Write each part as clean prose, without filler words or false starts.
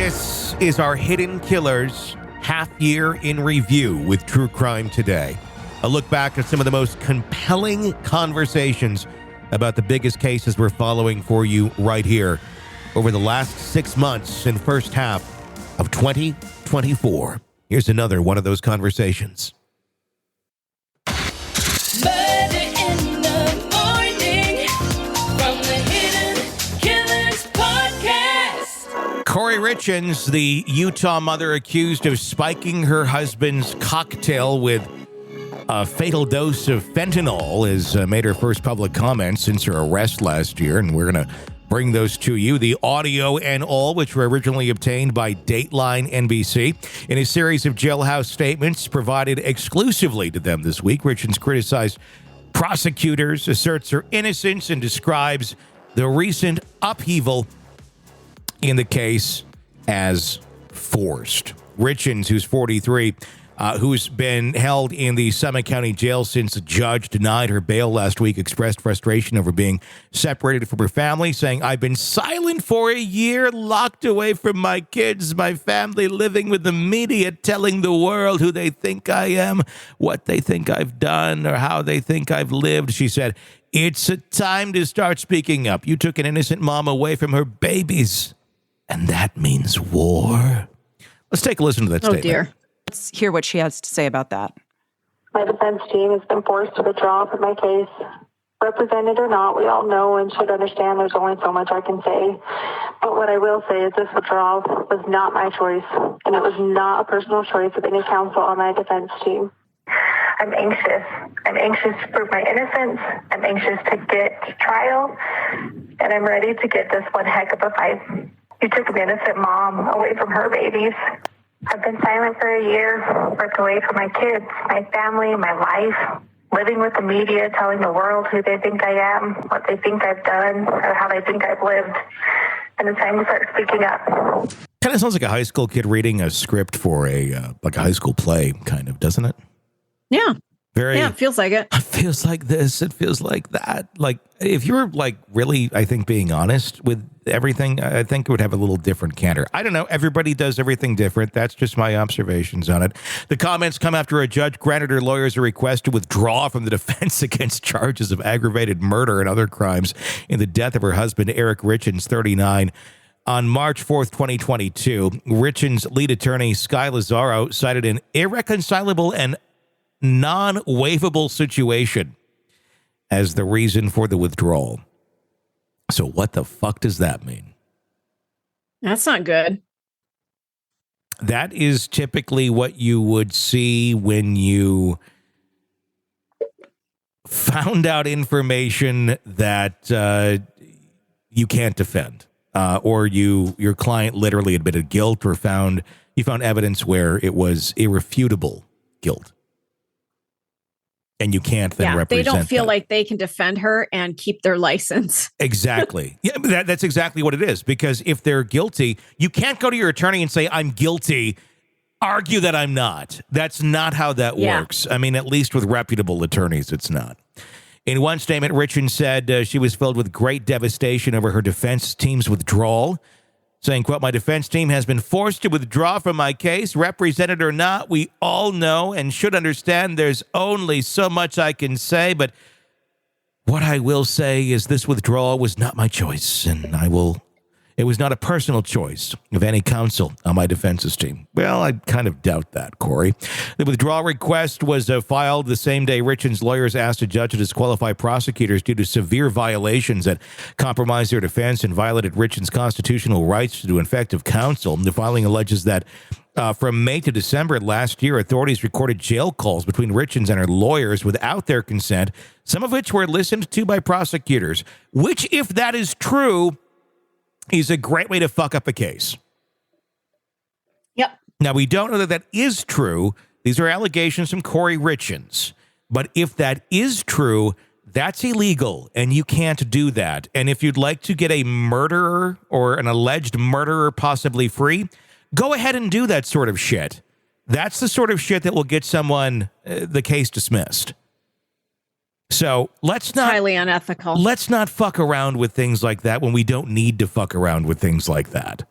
This is our Hidden Killers half year in review with True Crime Today. A look back at some of the most compelling conversations about the biggest cases we're following for you right here over the last 6 months and first half of 2024. Here's another one of those conversations. Kouri Richins, the Utah mother accused of spiking her husband's cocktail with a fatal dose of fentanyl, has made her first public comment since her arrest last year, and we're going to bring those to you, the audio and all, which were originally obtained by Dateline NBC. In a series of jailhouse statements provided exclusively to them this week, Richins criticized prosecutors, asserts her innocence, and describes the recent upheaval in the case as forced. Richins, who's 43, who's been held in the Summit County Jail since a judge denied her bail last week, expressed frustration over being separated from her family, saying, "I've been silent for a year, locked away from my kids, my family, living with the media, telling the world who they think I am, what they think I've done, or how they think I've lived." She said, "It's a time to start speaking up. You took an innocent mom away from her babies, and that means war." Let's take a listen to that statement. Oh, dear. Let's hear what she has to say about that. My defense team has been forced to withdraw from my case. Represented or not, we all know and should understand there's only so much I can say. But what I will say is this withdrawal was not my choice, and it was not a personal choice of any counsel on my defense team. I'm anxious. I'm anxious to prove my innocence. I'm anxious to get to trial, and I'm ready to get this one heck of a fight. You took an innocent mom away from her babies. I've been silent for a year, ripped away from my kids, my family, my life, living with the media, telling the world who they think I am, what they think I've done, or how they think I've lived. And it's time to start speaking up. Kind of sounds like a high school kid reading a script for a high school play, kind of, doesn't it? Yeah. Yeah, it feels like it. It feels like this. It feels like that. Like, if you're, like, really, I think, being honest with everything, I think it would have a little different canter. I don't know. Everybody does everything different. That's just my observations on it. The comments come after a judge granted her lawyers a request to withdraw from the defense against charges of aggravated murder and other crimes in the death of her husband, Eric Richins, 39. On March 4th, 2022, Richins' lead attorney, Sky Lazaro, cited an irreconcilable and non-waivable situation as the reason for the withdrawal. So what the fuck does that mean? That's not good. That is typically what you would see when you found out information that you can't defend, or your client literally admitted guilt, or you found evidence where it was irrefutable guilt. And you can't then represent they don't feel that. like they can defend her and keep their license. Exactly. Yeah, that's exactly what it is. Because if they're guilty, you can't go to your attorney and say, "I'm guilty. Argue that I'm not." That's not how that works. I mean, at least with reputable attorneys, it's not. In one statement, Richins said she was filled with great devastation over her defense team's withdrawal, saying, quote, "My defense team has been forced to withdraw from my case. Represented or not, we all know and should understand there's only so much I can say. But what I will say is this withdrawal was not my choice, and it was not a personal choice of any counsel on my defense's team." Well, I kind of doubt that, Kouri. The withdrawal request was filed the same day Richins' lawyers asked a judge to disqualify prosecutors due to severe violations that compromised their defense and violated Richins' constitutional rights to effective counsel. The filing alleges that from May to December last year, authorities recorded jail calls between Richins and her lawyers without their consent, some of which were listened to by prosecutors, which, if that is true, is a great way to fuck up a case. Yep. Now, we don't know that that is true. These are allegations from Kouri Richins. But if that is true, that's illegal, and you can't do that. And if you'd like to get a murderer or an alleged murderer possibly free, go ahead and do that sort of shit. That's the sort of shit that will get someone the case dismissed. So let's not highly unethical. Let's not fuck around with things like that when we don't need to fuck around with things like that.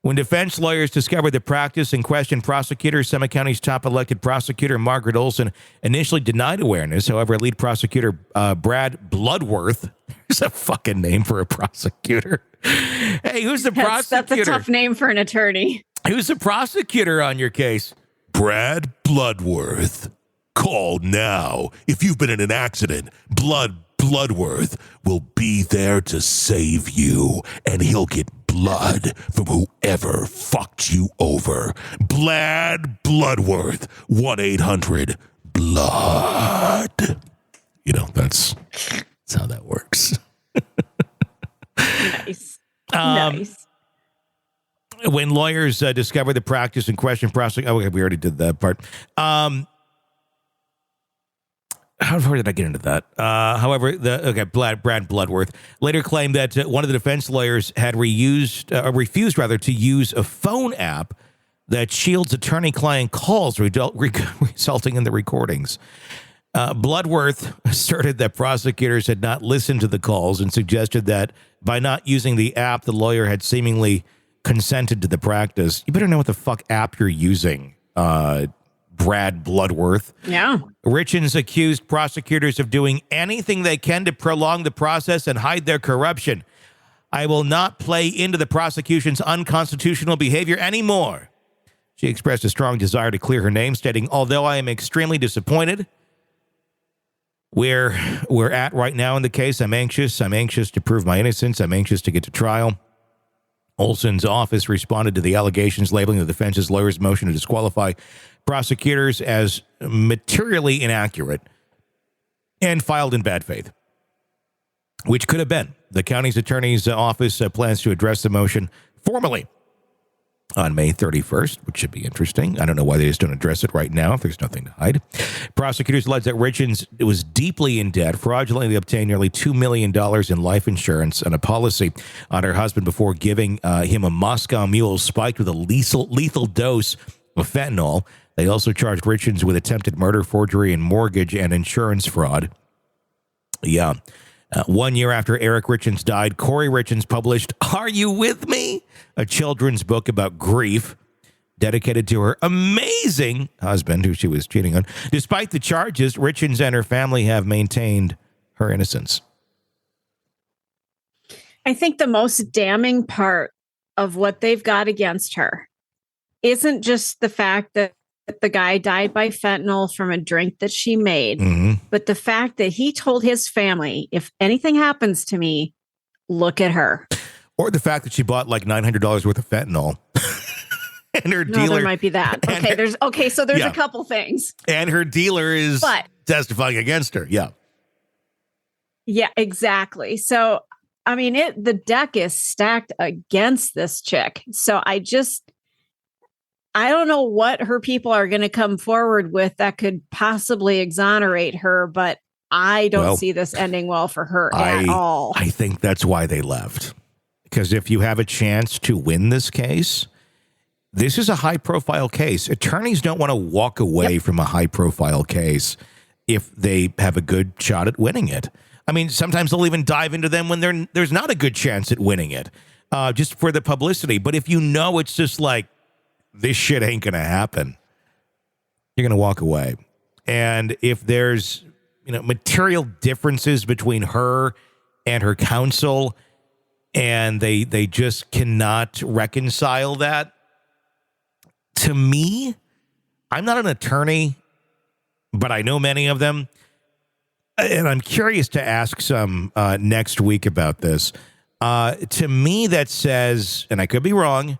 When defense lawyers discovered the practice in question, prosecutor, Summit County's top elected prosecutor, Margaret Olson, initially denied awareness. However, lead prosecutor Brad Bloodworth, there's a fucking name for a prosecutor. Hey, who's the prosecutor? That's a tough name for an attorney. Who's the prosecutor on your case? Brad Bloodworth. Call now. If you've been in an accident, Bloodworth will be there to save you, and he'll get blood from whoever fucked you over. Bloodworth, 1-800-BLOOD. You know, that's how that works. Nice. Nice. When lawyers discover the practice in question, okay, we already did that part. How far did I get into that? However, Brad Bloodworth later claimed that one of the defense lawyers had refused to use a phone app that shields attorney-client calls, resulting in the recordings. Bloodworth asserted that prosecutors had not listened to the calls and suggested that by not using the app, the lawyer had seemingly consented to the practice. You better know what the fuck app you're using, Brad Bloodworth. Yeah. Richins accused prosecutors of doing anything they can to prolong the process and hide their corruption. I will not play into the prosecution's unconstitutional behavior anymore. She expressed a strong desire to clear her name, stating, although I am extremely disappointed where we're at right now in the case, I'm anxious to prove my innocence. I'm anxious to get to trial. Olson's office responded to the allegations, labeling the defense's lawyer's motion to disqualify prosecutors as materially inaccurate and filed in bad faith, which could have been. The county's attorney's office plans to address the motion formally on May 31st, which should be interesting. I don't know why they just don't address it right now if there's nothing to hide. Prosecutors alleged that Richins was deeply in debt, fraudulently obtained nearly $2 million in life insurance and a policy on her husband before giving him a Moscow Mule spiked with a lethal dose of fentanyl. They also charged Richins with attempted murder, forgery, and mortgage and insurance fraud. Yeah. 1 year after Eric Richins died, Kouri Richins published Are You With Me? A children's book about grief dedicated to her amazing husband who she was cheating on. Despite the charges, Richins and her family have maintained her innocence. I think the most damning part of what they've got against her isn't just the fact that the guy died by fentanyl from a drink that she made, but the fact that he told his family, if anything happens to me, look at her. Or the fact that she bought like $900 worth of fentanyl. And her dealer. There might be that. Okay, so there's a couple things. And her dealer is testifying against her. Yeah. Yeah, exactly. So, I mean, the deck is stacked against this chick. So I don't know what her people are going to come forward with that could possibly exonerate her, but I don't see this ending well for her at all. I think that's why they left. Because if you have a chance to win this case, this is a high-profile case. Attorneys don't want to walk away from a high-profile case if they have a good shot at winning it. I mean, sometimes they'll even dive into them when there's not a good chance at winning it, just for the publicity. But if you know it's just like, this shit ain't going to happen, you're going to walk away. And if there's, material differences between her and her counsel, and they just cannot reconcile that, to me, I'm not an attorney, but I know many of them. And I'm curious to ask some next week about this. To me, that says, and I could be wrong,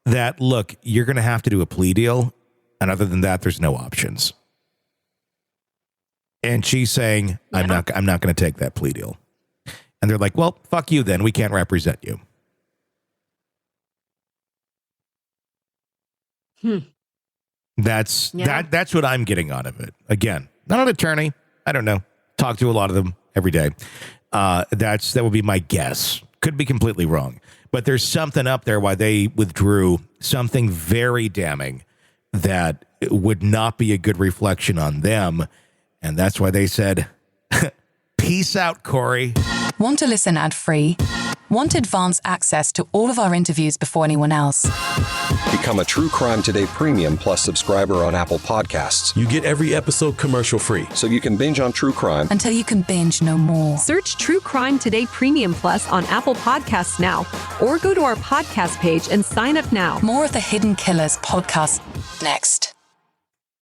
that, look, you're going to have to do a plea deal. And other than that, there's no options. And she's saying, I'm not going to take that plea deal. And they're like, well, fuck you then. We can't represent you. That's what I'm getting out of it. Again, not an attorney. I don't know. Talk to a lot of them every day. That would be my guess. Could be completely wrong. But there's something up there why they withdrew, something very damning that would not be a good reflection on them. And that's why they said, peace out, Kouri. Want to listen ad-free? Want advance access to all of our interviews before anyone else? Become a True Crime Today Premium Plus subscriber on Apple Podcasts. You get every episode commercial-free. So you can binge on true crime until you can binge no more. Search True Crime Today Premium Plus on Apple Podcasts now, or go to our podcast page and sign up now. More of the Hidden Killers podcast next.